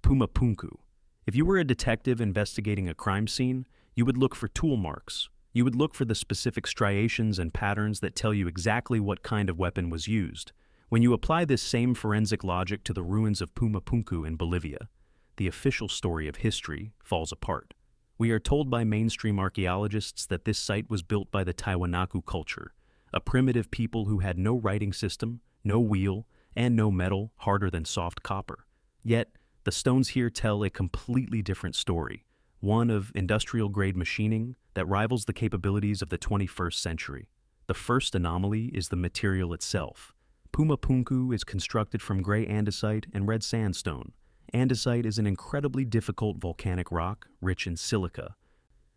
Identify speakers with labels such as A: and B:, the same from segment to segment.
A: Puma Punku. If you were a detective investigating a crime scene, you would look for tool marks. You would look for the specific striations and patterns that tell you exactly what kind of weapon was used. When you apply this same forensic logic to the ruins of Puma Punku in Bolivia, the official story of history falls apart. We are told by mainstream archaeologists that this site was built by the Tiwanaku culture, a primitive people who had no writing system, no wheel, and no metal harder than soft copper. Yet, the stones here tell a completely different story, one of industrial-grade machining that rivals the capabilities of the 21st century. The first anomaly is the material itself. Puma Punku is constructed from gray andesite and red sandstone. Andesite is an incredibly difficult volcanic rock, rich in silica,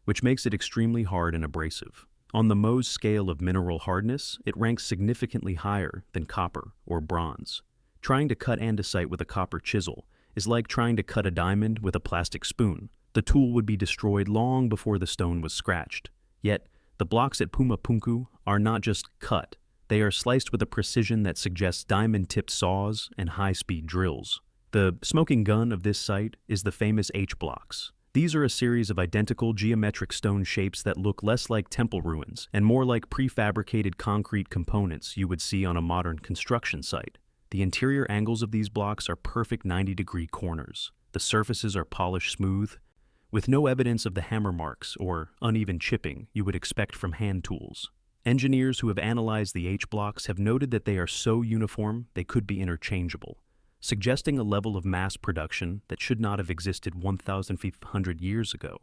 A: which makes it extremely hard and abrasive. On the Mohs scale of mineral hardness, it ranks significantly higher than copper or bronze. Trying to cut andesite with a copper chisel is like trying to cut a diamond with a plastic spoon. The tool would be destroyed long before the stone was scratched. Yet, the blocks at Puma Punku are not just cut. They are sliced with a precision that suggests diamond-tipped saws and high-speed drills. The smoking gun of this site is the famous H-blocks. These are a series of identical geometric stone shapes that look less like temple ruins and more like prefabricated concrete components you would see on a modern construction site. The interior angles of these blocks are perfect 90-degree corners. The surfaces are polished smooth, with no evidence of the hammer marks or uneven chipping you would expect from hand tools. Engineers who have analyzed the H-blocks have noted that they are so uniform they could be interchangeable, suggesting a level of mass production that should not have existed 1,500 years ago.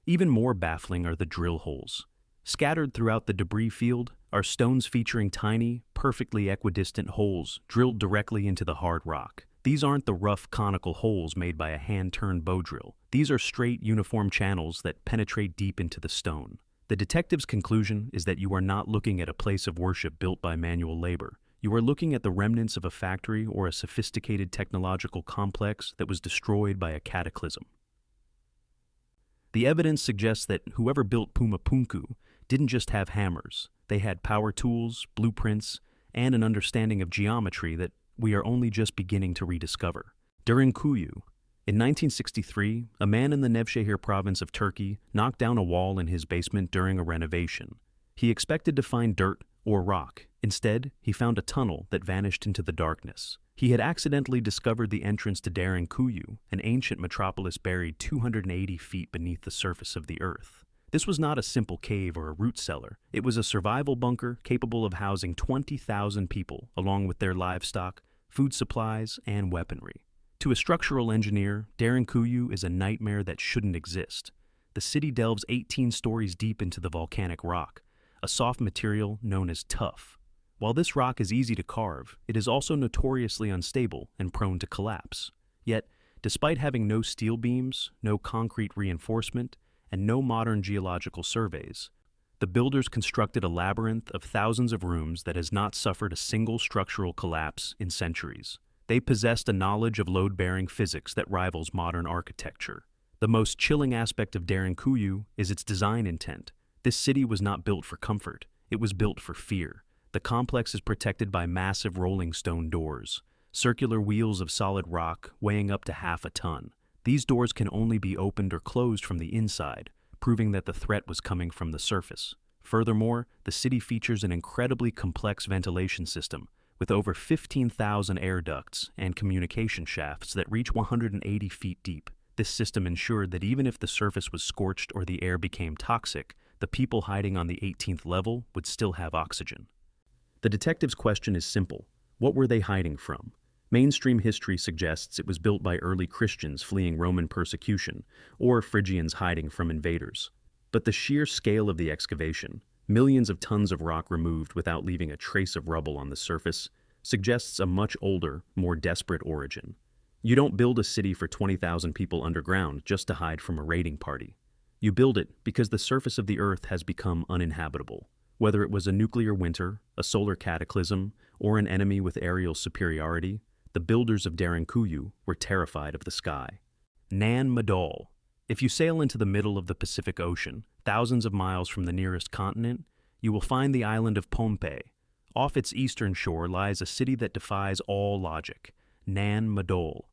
A: Even more baffling are the drill holes. Scattered throughout the debris field are stones featuring tiny, perfectly equidistant holes drilled directly into the hard rock. These aren't the rough conical holes made by a hand-turned bow drill. These are straight, uniform channels that penetrate deep into the stone. The detective's conclusion is that you are not looking at a place of worship built by manual labor. You are looking at the remnants of a factory or a sophisticated technological complex that was destroyed by a cataclysm. The evidence suggests that whoever built Puma Punku didn't just have hammers. They had power tools, blueprints, and an understanding of geometry that we are only just beginning to rediscover. Derinkuyu. In 1963, a man in the Nevşehir province of Turkey knocked down a wall in his basement during a renovation. He expected to find dirt or rock. Instead, he found a tunnel that vanished into the darkness. He had accidentally discovered the entrance to Derinkuyu, an ancient metropolis buried 280 feet beneath the surface of the earth. This was not a simple cave or a root cellar. It was a survival bunker capable of housing 20,000 people, along with their livestock, food supplies, and weaponry. To a structural engineer, Derinkuyu is a nightmare that shouldn't exist. The city delves 18 stories deep into the volcanic rock, a soft material known as tuff. While this rock is easy to carve, it is also notoriously unstable and prone to collapse. Yet, despite having no steel beams, no concrete reinforcement, and no modern geological surveys, the builders constructed a labyrinth of thousands of rooms that has not suffered a single structural collapse in centuries. They possessed a knowledge of load-bearing physics that rivals modern architecture. The most chilling aspect of Derinkuyu is its design intent. This city was not built for comfort. It was built for fear. The complex is protected by massive rolling stone doors, circular wheels of solid rock weighing up to half a ton. These doors can only be opened or closed from the inside, proving that the threat was coming from the surface. Furthermore, the city features an incredibly complex ventilation system, with over 15,000 air ducts and communication shafts that reach 180 feet deep. This system ensured that even if the surface was scorched or the air became toxic, the people hiding on the 18th level would still have oxygen. The detective's question is simple. What were they hiding from? Mainstream history suggests it was built by early Christians fleeing Roman persecution, or Phrygians hiding from invaders. But the sheer scale of the excavation, millions of tons of rock removed without leaving a trace of rubble on the surface, suggests a much older, more desperate origin. You don't build a city for 20,000 people underground just to hide from a raiding party. You build it because the surface of the earth has become uninhabitable. Whether it was a nuclear winter, a solar cataclysm, or an enemy with aerial superiority, the builders of Derinkuyu were terrified of the sky. Madol. If you sail into the middle of the Pacific Ocean, thousands of miles from the nearest continent, you will find the island of Pohnpei. Off its eastern shore lies a city that defies all logic, Madol.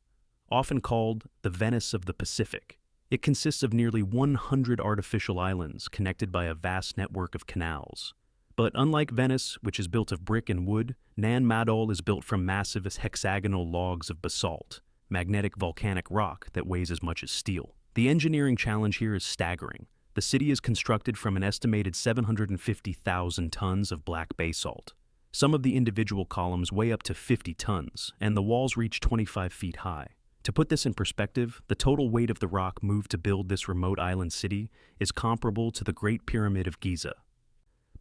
A: often called the Venice of the Pacific. It consists of nearly 100 artificial islands connected by a vast network of canals. But unlike Venice, which is built of brick and wood, Nan Madol is built from massive hexagonal logs of basalt, magnetic volcanic rock that weighs as much as steel. The engineering challenge here is staggering. The city is constructed from an estimated 750,000 tons of black basalt. Some of the individual columns weigh up to 50 tons, and the walls reach 25 feet high. To put this in perspective, the total weight of the rock moved to build this remote island city is comparable to the Great Pyramid of Giza.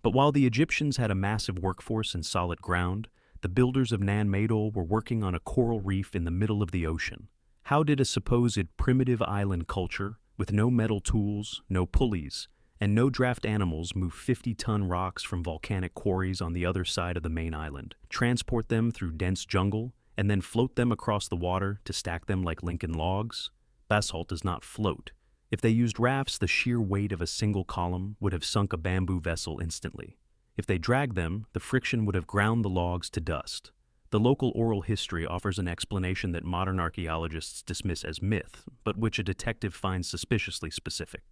A: But while the Egyptians had a massive workforce and solid ground, the builders of Nan Madol were working on a coral reef in the middle of the ocean. How did a supposed primitive island culture, with no metal tools, no pulleys, and no draft animals move 50-ton rocks from volcanic quarries on the other side of the main island, transport them through dense jungle, and then float them across the water to stack them like Lincoln logs? Basalt does not float. If they used rafts, the sheer weight of a single column would have sunk a bamboo vessel instantly. If they dragged them, the friction would have ground the logs to dust. The local oral history offers an explanation that modern archaeologists dismiss as myth, but which a detective finds suspiciously specific.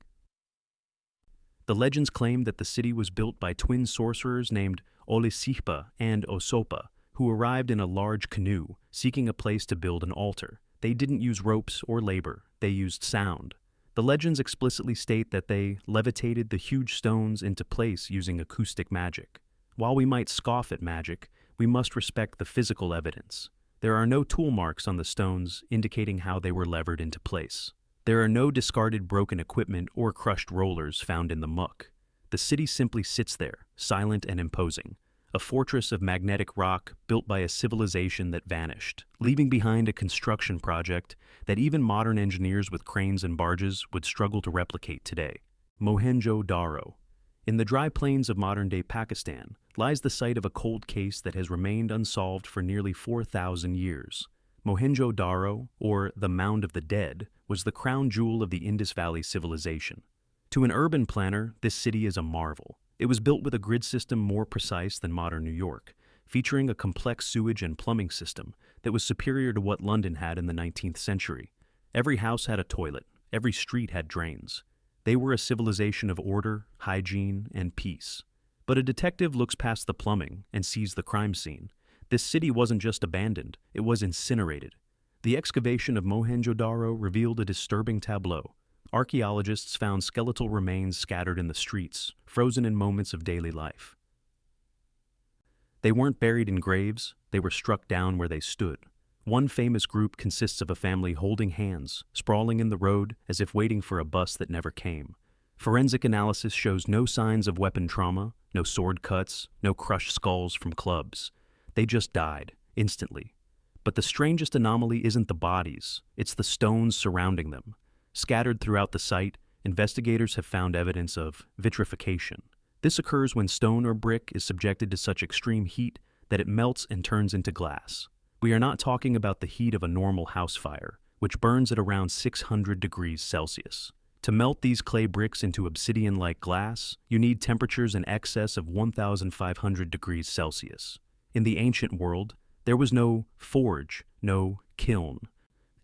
A: The legends claim that the city was built by twin sorcerers named Olisihpa and Osopa, who arrived in a large canoe, seeking a place to build an altar. They didn't use ropes or labor, they used sound. The legends explicitly state that they levitated the huge stones into place using acoustic magic. While we might scoff at magic, we must respect the physical evidence. There are no tool marks on the stones indicating how they were levered into place. There are no discarded broken equipment or crushed rollers found in the muck. The city simply sits there, silent and imposing, a fortress of magnetic rock built by a civilization that vanished, leaving behind a construction project that even modern engineers with cranes and barges would struggle to replicate today. Mohenjo-daro. In the dry plains of modern-day Pakistan lies the site of a cold case that has remained unsolved for nearly 4,000 years. Mohenjo-daro, or the Mound of the Dead, was the crown jewel of the Indus Valley civilization. To an urban planner, this city is a marvel. It was built with a grid system more precise than modern New York, featuring a complex sewage and plumbing system that was superior to what London had in the 19th century. Every house had a toilet, every street had drains. They were a civilization of order, hygiene, and peace. But a detective looks past the plumbing and sees the crime scene. This city wasn't just abandoned, it was incinerated. The excavation of Mohenjo-daro revealed a disturbing tableau. Archaeologists found skeletal remains scattered in the streets, frozen in moments of daily life. They weren't buried in graves, they were struck down where they stood. One famous group consists of a family holding hands, sprawling in the road as if waiting for a bus that never came. Forensic analysis shows no signs of weapon trauma, no sword cuts, no crushed skulls from clubs. They just died, instantly. But the strangest anomaly isn't the bodies, it's the stones surrounding them. Scattered throughout the site, investigators have found evidence of vitrification. This occurs when stone or brick is subjected to such extreme heat that it melts and turns into glass. We are not talking about the heat of a normal house fire, which burns at around 600 degrees Celsius. To melt these clay bricks into obsidian-like glass, you need temperatures in excess of 1,500 degrees Celsius. In the ancient world, there was no forge, no kiln,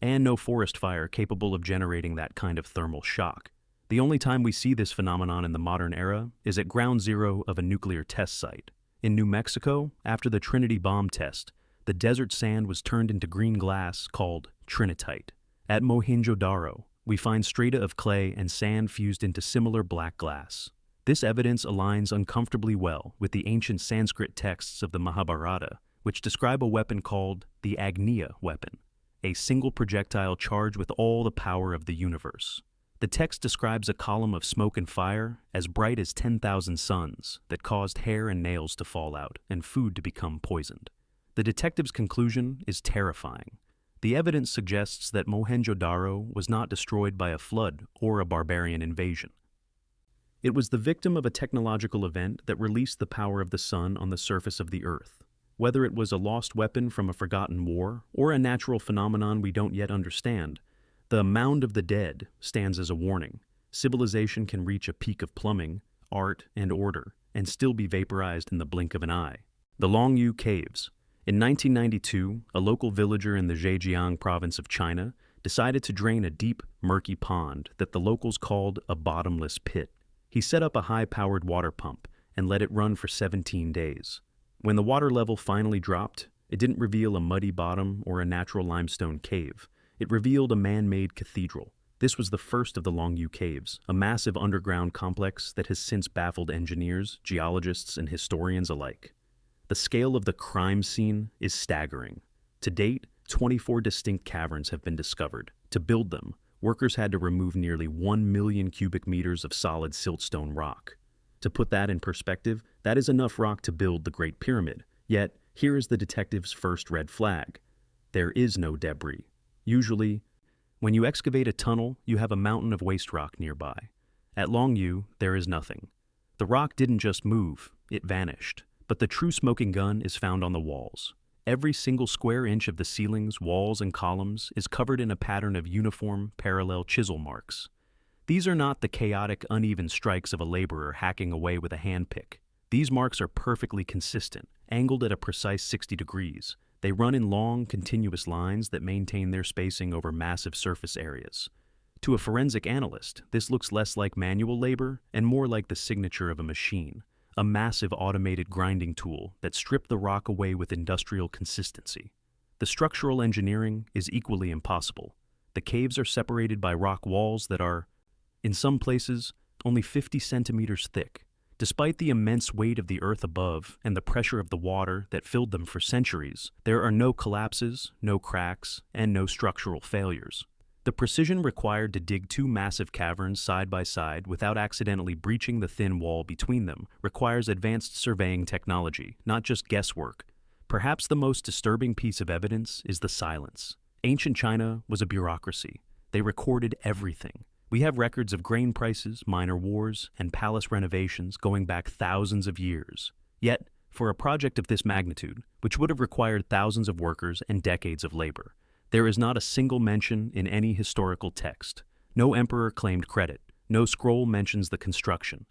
A: and no forest fire capable of generating that kind of thermal shock. The only time we see this phenomenon in the modern era is at ground zero of a nuclear test site. In New Mexico, after the Trinity bomb test, the desert sand was turned into green glass called trinitite. At Mohenjo-daro, we find strata of clay and sand fused into similar black glass. This evidence aligns uncomfortably well with the ancient Sanskrit texts of the Mahabharata, which describe a weapon called the Agnya weapon, a single projectile charged with all the power of the universe. The text describes a column of smoke and fire as bright as 10,000 suns that caused hair and nails to fall out and food to become poisoned. The detective's conclusion is terrifying. The evidence suggests that Mohenjo-daro was not destroyed by a flood or a barbarian invasion. It was the victim of a technological event that released the power of the sun on the surface of the earth. Whether it was a lost weapon from a forgotten war or a natural phenomenon we don't yet understand, the Mound of the Dead stands as a warning. Civilization can reach a peak of plumbing, art, and order, and still be vaporized in the blink of an eye. The Longyou Caves. In 1992, a local villager in the Zhejiang province of China decided to drain a deep, murky pond that the locals called a bottomless pit. He set up a high-powered water pump and let it run for 17 days. When the water level finally dropped, it didn't reveal a muddy bottom or a natural limestone cave. It revealed a man-made cathedral. This was the first of the Longyou caves, a massive underground complex that has since baffled engineers, geologists, and historians alike. The scale of the crime scene is staggering. To date, 24 distinct caverns have been discovered. To build them, workers had to remove nearly 1 million cubic meters of solid siltstone rock. To put that in perspective, that is enough rock to build the Great Pyramid. Yet, here is the detective's first red flag. There is no debris. Usually, when you excavate a tunnel, you have a mountain of waste rock nearby. At Longyou, there is nothing. The rock didn't just move, it vanished. But the true smoking gun is found on the walls. Every single square inch of the ceilings, walls, and columns is covered in a pattern of uniform, parallel chisel marks. These are not the chaotic, uneven strikes of a laborer hacking away with a handpick. These marks are perfectly consistent, angled at a precise 60 degrees. They run in long, continuous lines that maintain their spacing over massive surface areas. To a forensic analyst, this looks less like manual labor and more like the signature of a machine, a massive automated grinding tool that stripped the rock away with industrial consistency. The structural engineering is equally impossible. The caves are separated by rock walls that are, in some places, only 50 centimeters thick. Despite the immense weight of the earth above and the pressure of the water that filled them for centuries, there are no collapses, no cracks, and no structural failures. The precision required to dig two massive caverns side by side without accidentally breaching the thin wall between them requires advanced surveying technology, not just guesswork. Perhaps the most disturbing piece of evidence is the silence. Ancient China was a bureaucracy. They recorded everything. We have records of grain prices, minor wars, and palace renovations going back thousands of years. Yet, for a project of this magnitude, which would have required thousands of workers and decades of labor, there is not a single mention in any historical text. No emperor claimed credit. No scroll mentions the construction.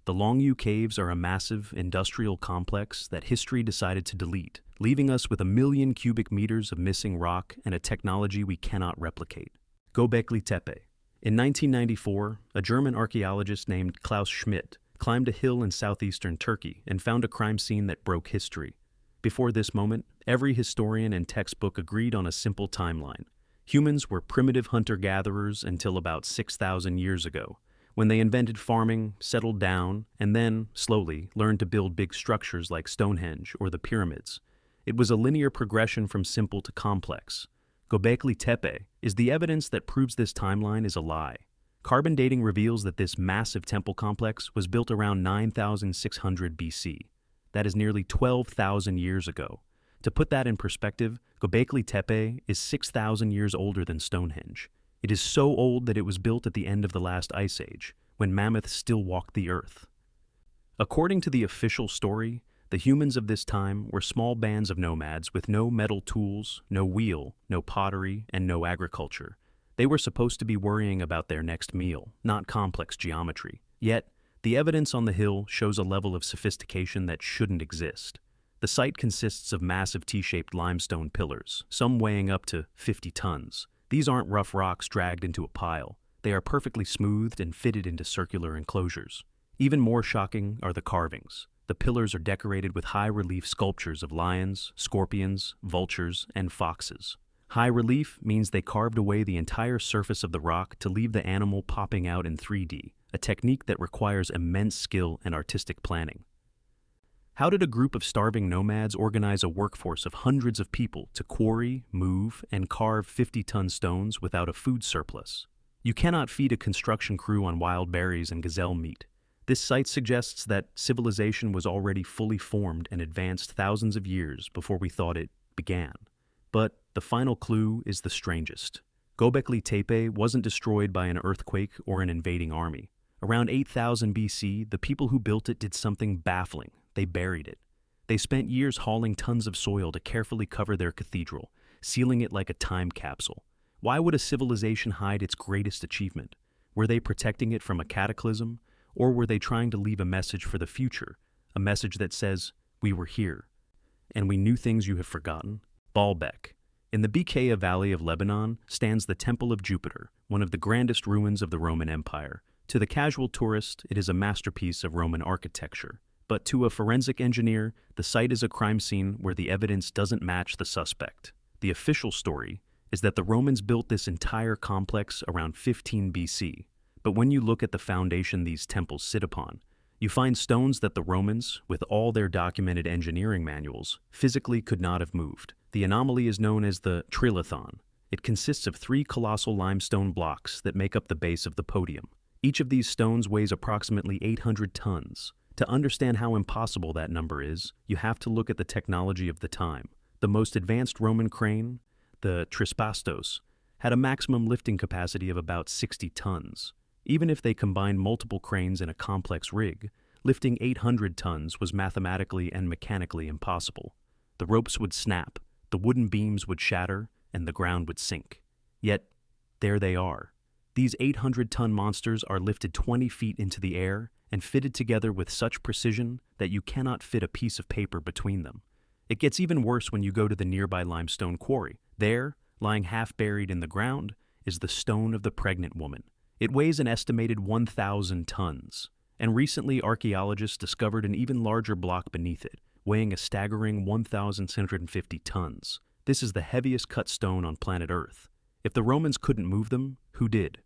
A: The Longyou caves are a massive industrial complex that history decided to delete, leaving us with 1 million cubic meters of missing rock and a technology we cannot replicate. Gobekli Tepe. In 1994, a German archaeologist named Klaus Schmidt climbed a hill in southeastern Turkey and found a crime scene that broke history. Before this moment, every historian and textbook agreed on a simple timeline. Humans were primitive hunter-gatherers until about 6,000 years ago, when they invented farming, settled down, and then, slowly, learned to build big structures like Stonehenge or the pyramids. It was a linear progression from simple to complex. Gobekli Tepe is the evidence that proves this timeline is a lie. Carbon dating reveals that this massive temple complex was built around 9,600 BC. That is nearly 12,000 years ago. To put that in perspective, Gobekli Tepe is 6,000 years older than Stonehenge. It is so old that it was built at the end of the last ice age, when mammoths still walked the earth. According to the official story, the humans of this time were small bands of nomads with no metal tools, no wheel, no pottery, and no agriculture. They were supposed to be worrying about their next meal, not complex geometry. Yet, the evidence on the hill shows a level of sophistication that shouldn't exist. The site consists of massive T-shaped limestone pillars, some weighing up to 50 tons. These aren't rough rocks dragged into a pile. They are perfectly smoothed and fitted into circular enclosures. Even more shocking are the carvings. The pillars are decorated with high-relief sculptures of lions, scorpions, vultures, and foxes. High relief means they carved away the entire surface of the rock to leave the animal popping out in 3D, a technique that requires immense skill and artistic planning. How did a group of starving nomads organize a workforce of hundreds of people to quarry, move, and carve 50-ton stones without a food surplus? You cannot feed a construction crew on wild berries and gazelle meat. This site suggests that civilization was already fully formed and advanced thousands of years before we thought it began. But the final clue is the strangest. Gobekli Tepe wasn't destroyed by an earthquake or an invading army. Around 8,000 BC, the people who built it did something baffling. They buried it. They spent years hauling tons of soil to carefully cover their cathedral, sealing it like a time capsule. Why would a civilization hide its greatest achievement? Were they protecting it from a cataclysm? Or were they trying to leave a message for the future? A message that says, we were here, and we knew things you have forgotten? Baalbek. In the Bekaa Valley of Lebanon stands the Temple of Jupiter, one of the grandest ruins of the Roman Empire. To the casual tourist, it is a masterpiece of Roman architecture. But to a forensic engineer, the site is a crime scene where the evidence doesn't match the suspect. The official story is that the Romans built this entire complex around 15 BC. But when you look at the foundation these temples sit upon, you find stones that the Romans, with all their documented engineering manuals, physically could not have moved. The anomaly is known as the trilithon. It consists of 3 colossal limestone blocks that make up the base of the podium. Each of these stones weighs approximately 800 tons. To understand how impossible that number is, you have to look at the technology of the time. The most advanced Roman crane, the trispastos, had a maximum lifting capacity of about 60 tons. Even if they combined multiple cranes in a complex rig, lifting 800 tons was mathematically and mechanically impossible. The ropes would snap, the wooden beams would shatter, and the ground would sink. Yet, there they are. These 800-ton monsters are lifted 20 feet into the air and fitted together with such precision that you cannot fit a piece of paper between them. It gets even worse when you go to the nearby limestone quarry. There, lying half buried in the ground, is the stone of the pregnant woman. It weighs an estimated 1,000 tons, and recently archaeologists discovered an even larger block beneath it, weighing a staggering 1,650 tons. This is the heaviest cut stone on planet Earth. If the Romans couldn't move them, who did?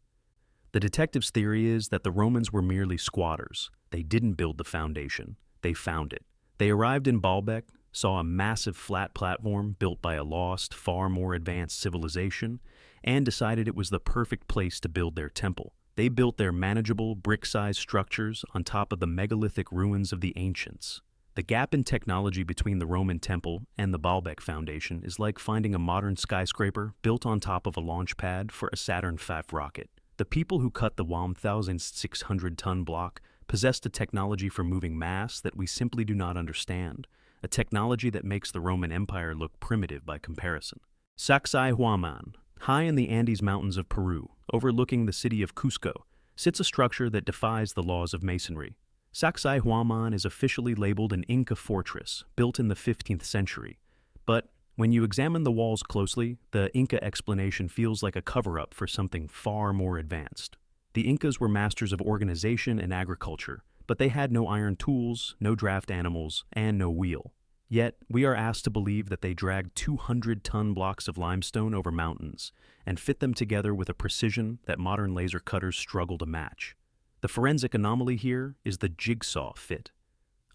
A: The detective's theory is that the Romans were merely squatters. They didn't build the foundation. They found it. They arrived in Baalbek, saw a massive flat platform built by a lost, far more advanced civilization, and decided it was the perfect place to build their temple. They built their manageable, brick-sized structures on top of the megalithic ruins of the ancients. The gap in technology between the Roman temple and the Baalbek foundation is like finding a modern skyscraper built on top of a launch pad for a Saturn V rocket. The people who cut the 1,600-ton block possessed a technology for moving mass that we simply do not understand, a technology that makes the Roman Empire look primitive by comparison. Sacsayhuaman, high in the Andes Mountains of Peru, overlooking the city of Cusco, sits a structure that defies the laws of masonry. Sacsayhuaman is officially labeled an Inca fortress, built in the 15th century. But when you examine the walls closely, the Inca explanation feels like a cover-up for something far more advanced. The Incas were masters of organization and agriculture, but they had no iron tools, no draft animals, and no wheel. Yet, we are asked to believe that they dragged 200-ton blocks of limestone over mountains and fit them together with a precision that modern laser cutters struggle to match. The forensic anomaly here is the jigsaw fit.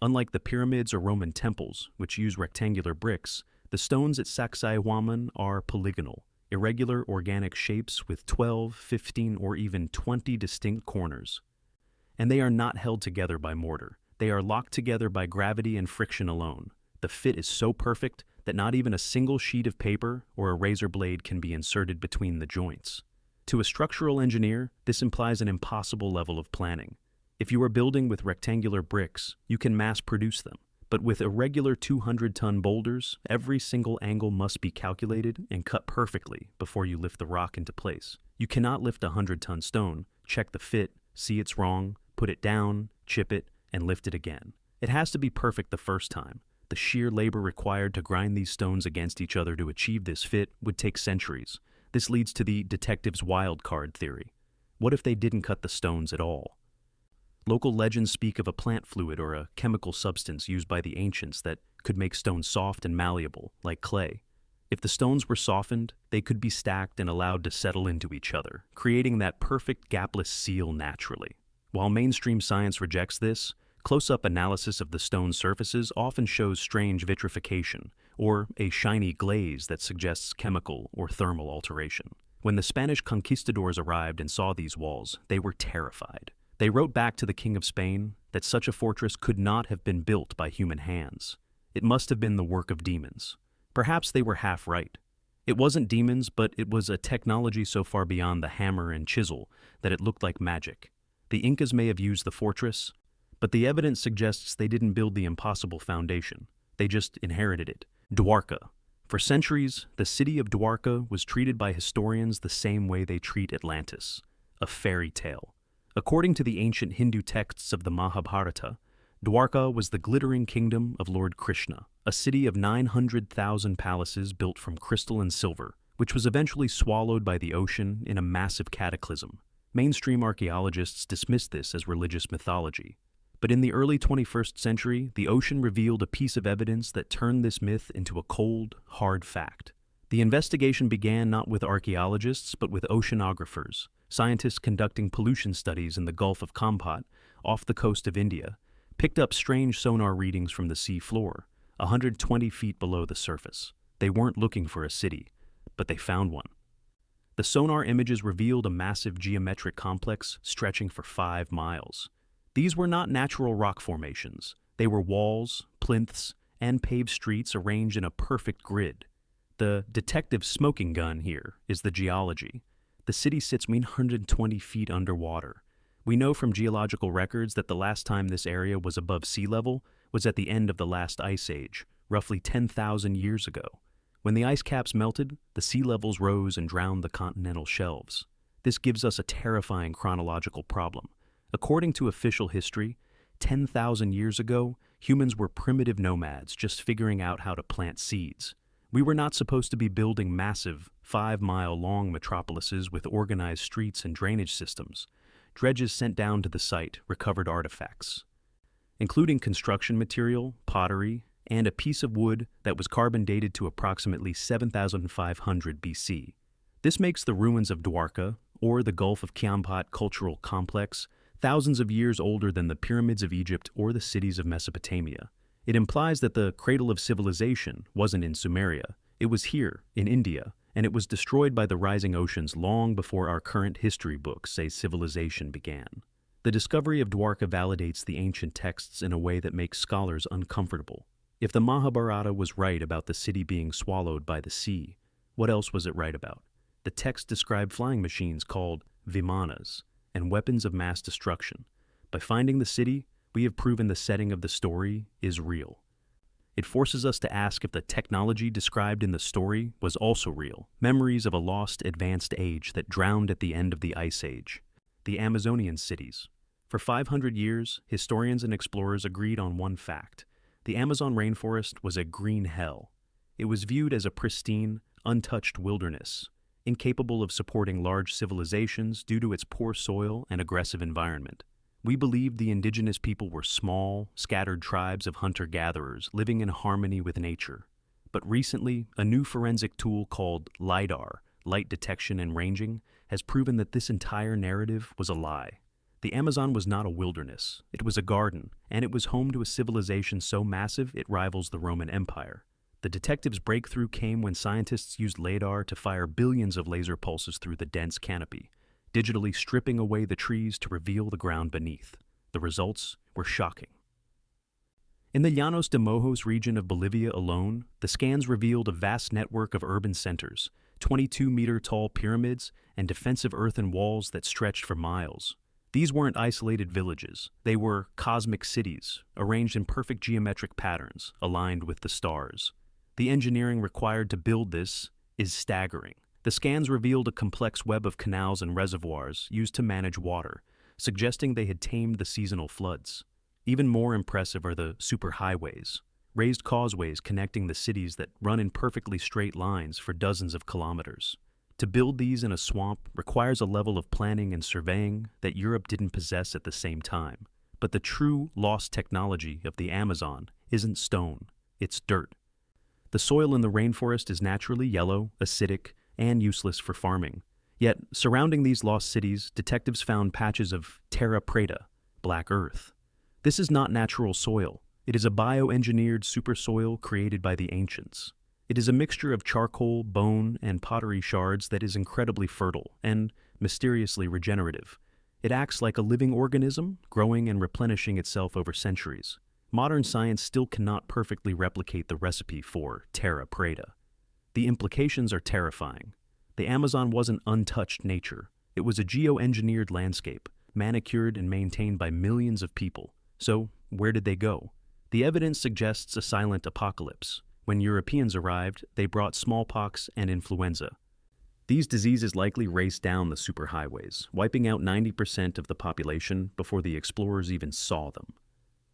A: Unlike the pyramids or Roman temples, which use rectangular bricks, the stones at Sacsayhuaman are polygonal, irregular organic shapes with 12, 15, or even 20 distinct corners. And they are not held together by mortar. They are locked together by gravity and friction alone. The fit is so perfect that not even a single sheet of paper or a razor blade can be inserted between the joints. To a structural engineer, this implies an impossible level of planning. If you are building with rectangular bricks, you can mass-produce them. But with irregular 200-ton boulders, every single angle must be calculated and cut perfectly before you lift the rock into place. You cannot lift a 100-ton stone, check the fit, see it's wrong, put it down, chip it, and lift it again. It has to be perfect the first time. The sheer labor required to grind these stones against each other to achieve this fit would take centuries. This leads to the detective's wild card theory. What if they didn't cut the stones at all? Local legends speak of a plant fluid or a chemical substance used by the ancients that could make stones soft and malleable, like clay. If the stones were softened, they could be stacked and allowed to settle into each other, creating that perfect gapless seal naturally. While mainstream science rejects this, close-up analysis of the stone's surfaces often shows strange vitrification, or a shiny glaze that suggests chemical or thermal alteration. When the Spanish conquistadors arrived and saw these walls, they were terrified. They wrote back to the King of Spain that such a fortress could not have been built by human hands. It must have been the work of demons. Perhaps they were half right. It wasn't demons, but it was a technology so far beyond the hammer and chisel that it looked like magic. The Incas may have used the fortress, but the evidence suggests they didn't build the impossible foundation. They just inherited it. Dwarka. For centuries, the city of Dwarka was treated by historians the same way they treat Atlantis, a fairy tale. According to the ancient Hindu texts of the Mahabharata, Dwarka was the glittering kingdom of Lord Krishna, a city of 900,000 palaces built from crystal and silver, which was eventually swallowed by the ocean in a massive cataclysm. Mainstream archaeologists dismissed this as religious mythology. But in the early 21st century, the ocean revealed a piece of evidence that turned this myth into a cold, hard fact. The investigation began not with archaeologists, but with oceanographers, scientists conducting pollution studies in the Gulf of Kampat, off the coast of India, picked up strange sonar readings from the sea floor, 120 feet below the surface. They weren't looking for a city, but they found one. The sonar images revealed a massive geometric complex stretching for 5 miles. These were not natural rock formations. They were walls, plinths, and paved streets arranged in a perfect grid. The detective smoking gun here is the geology. The city sits 120 feet underwater. We know from geological records that the last time this area was above sea level was at the end of the last ice age, roughly 10,000 years ago. When the ice caps melted, the sea levels rose and drowned the continental shelves. This gives us a terrifying chronological problem. According to official history, 10,000 years ago, humans were primitive nomads just figuring out how to plant seeds. We were not supposed to be building massive, 5-mile-long metropolises with organized streets and drainage systems. Dredges sent down to the site recovered artifacts, including construction material, pottery, and a piece of wood that was carbon dated to approximately 7,500 BC. This makes the ruins of Dwarka, or the Gulf of Kampat cultural complex, thousands of years older than the pyramids of Egypt or the cities of Mesopotamia. It implies that the cradle of civilization wasn't in Sumeria. It was here, in India, and it was destroyed by the rising oceans long before our current history books say civilization began. The discovery of Dwarka validates the ancient texts in a way that makes scholars uncomfortable. If the Mahabharata was right about the city being swallowed by the sea, what else was it right about? The text described flying machines called vimanas and weapons of mass destruction. By finding the city, we have proven the setting of the story is real. It forces us to ask if the technology described in the story was also real. Memories of a lost, advanced age that drowned at the end of the Ice Age. The Amazonian cities. For 500 years, historians and explorers agreed on one fact. The Amazon rainforest was a green hell. It was viewed as a pristine, untouched wilderness, incapable of supporting large civilizations due to its poor soil and aggressive environment. We believed the indigenous people were small, scattered tribes of hunter-gatherers living in harmony with nature. But recently, a new forensic tool called LiDAR, light detection and ranging, has proven that this entire narrative was a lie. The Amazon was not a wilderness. It was a garden, and it was home to a civilization so massive it rivals the Roman Empire. The detectives' breakthrough came when scientists used LiDAR to fire billions of laser pulses through the dense canopy, digitally stripping away the trees to reveal the ground beneath. The results were shocking. In the Llanos de Mojos region of Bolivia alone, the scans revealed a vast network of urban centers, 22-meter-tall pyramids, and defensive earthen walls that stretched for miles. These weren't isolated villages. They were cosmic cities, arranged in perfect geometric patterns, aligned with the stars. The engineering required to build this is staggering. The scans revealed a complex web of canals and reservoirs used to manage water, suggesting they had tamed the seasonal floods. Even more impressive are the superhighways, raised causeways connecting the cities that run in perfectly straight lines for dozens of kilometers. To build these in a swamp requires a level of planning and surveying that Europe didn't possess at the same time. But the true lost technology of the Amazon isn't stone, it's dirt. The soil in the rainforest is naturally yellow, acidic, and useless for farming. Yet, surrounding these lost cities, detectives found patches of terra preta, black earth. This is not natural soil. It is a bioengineered supersoil created by the ancients. It is a mixture of charcoal, bone, and pottery shards that is incredibly fertile and mysteriously regenerative. It acts like a living organism, growing and replenishing itself over centuries. Modern science still cannot perfectly replicate the recipe for terra preta. The implications are terrifying. The Amazon wasn't untouched nature. It was a geoengineered landscape, manicured and maintained by millions of people. So, where did they go? The evidence suggests a silent apocalypse. When Europeans arrived, they brought smallpox and influenza. These diseases likely raced down the superhighways, wiping out 90% of the population before the explorers even saw them.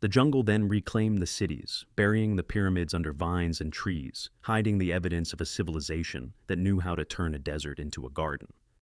A: The jungle then reclaimed the cities, burying the pyramids under vines and trees, hiding the evidence of a civilization that knew how to turn a desert into a garden.